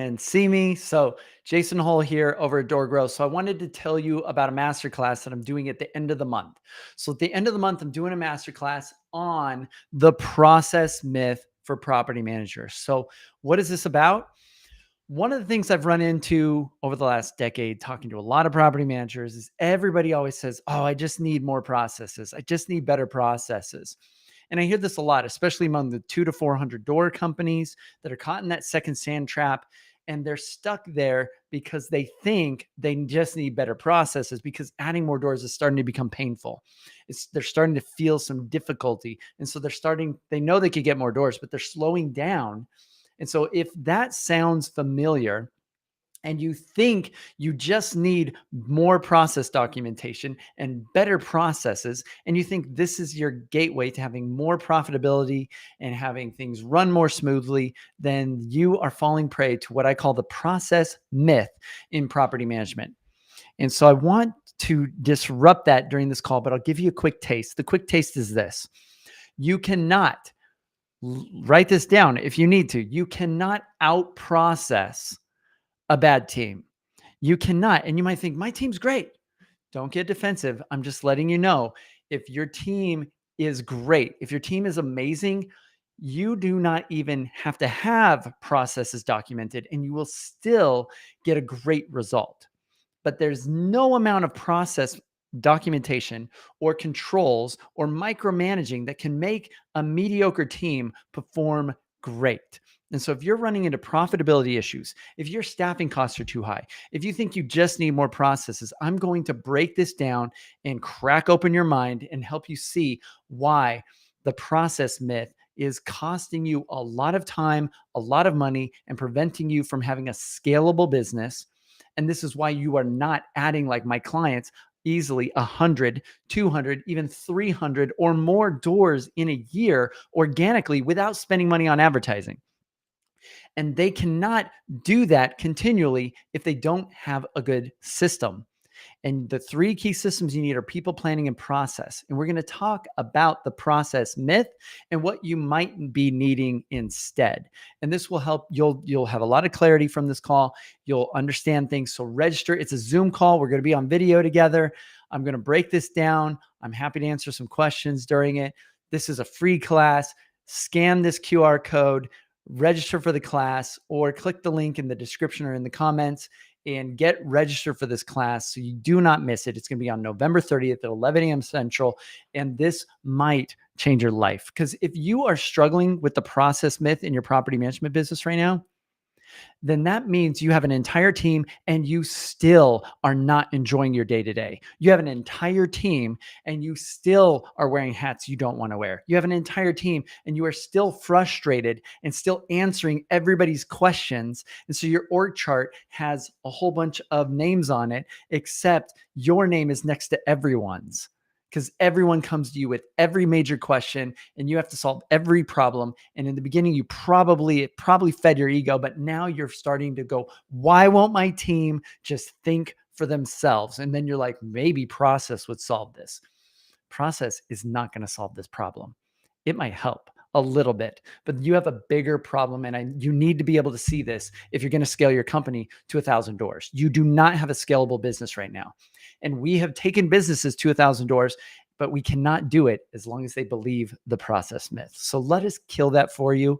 can see me. So Jason Hole here over at Door Growth. So I wanted to tell you about a masterclass that I'm doing at the end of the month. So at the end of the month, I'm doing a masterclass on the process myth for property managers. So what is this about? One of the things I've run into over the last decade, talking to a lot of property managers, is everybody always says, oh, I just need more processes. I just need better processes. And I hear this a lot, especially among the 200 to 400 door companies that are caught in that second sand trap. And they're stuck there because they think they just need better processes because adding more doors is starting to become painful. They're starting to feel some difficulty. And so they know they could get more doors, but they're slowing down. And so if that sounds familiar, and you think you just need more process documentation and better processes, and you think this is your gateway to having more profitability and having things run more smoothly, then you are falling prey to what I call the process myth in property management. And so I want to disrupt that during this call, but I'll give you a quick taste. The quick taste is this. You cannot, write this down if you need to, you cannot out-process a bad team. You cannot. And you might think, my team's great. Don't get defensive. I'm just letting you know, if your team is great, if your team is amazing, you do not even have to have processes documented and you will still get a great result. But there's no amount of process documentation or controls or micromanaging that can make a mediocre team perform great. And so if you're running into profitability issues, if your staffing costs are too high, if you think you just need more processes, I'm going to break this down and crack open your mind and help you see why the process myth is costing you a lot of time, a lot of money, and preventing you from having a scalable business. And this is why you are not adding, like my clients, easily 100, 200, even 300 or more doors in a year organically without spending money on advertising. And they cannot do that continually if they don't have a good system. And the three key systems you need are people, planning, and process. And we're going to talk about the process myth and what you might be needing instead. And this will help. You'll have a lot of clarity from this call. You'll understand things. So register. It's a Zoom call. We're going to be on video together. I'm going to break this down. I'm happy to answer some questions during it. This is a free class. Scan this QR code, register for the class, or click the link in the description or in the comments and get registered for this class so you do not miss it. It's going to be on November 30th at 11 a.m. Central, and this might change your life. Because if you are struggling with the process myth in your property management business right now, then that means you have an entire team and you still are not enjoying your day-to-day. You have an entire team and you still are wearing hats you don't want to wear. You have an entire team and you are still frustrated and still answering everybody's questions. And so your org chart has a whole bunch of names on it, except your name is next to everyone's, because everyone comes to you with every major question and you have to solve every problem. And in the beginning, it probably fed your ego, but now you're starting to go, why won't my team just think for themselves? And then you're like, maybe process would solve this. Process is not going to solve this problem. It might help a little bit, but you have a bigger problem. And you need to be able to see this if you're going to scale your company to 1,000 doors. You do not have a scalable business right now. And we have taken businesses to 1,000 doors, but we cannot do it as long as they believe the process myth. So let us kill that for you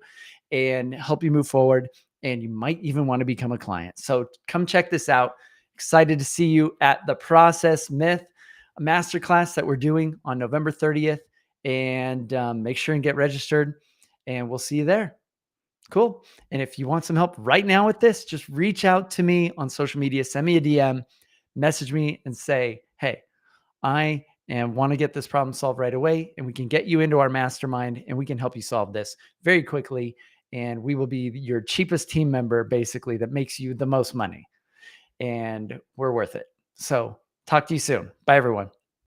and help you move forward. And you might even want to become a client. So come check this out. Excited to see you at the Process Myth, a masterclass that we're doing on November 30th. And make sure and get registered, and we'll see you there. Cool. And if you want some help right now with this, just reach out to me on social media, send me a DM, message me and say, hey, I want to get this problem solved right away. And we can get you into our mastermind and we can help you solve this very quickly. And we will be your cheapest team member, basically, that makes you the most money. And we're worth it. So talk to you soon. Bye, everyone.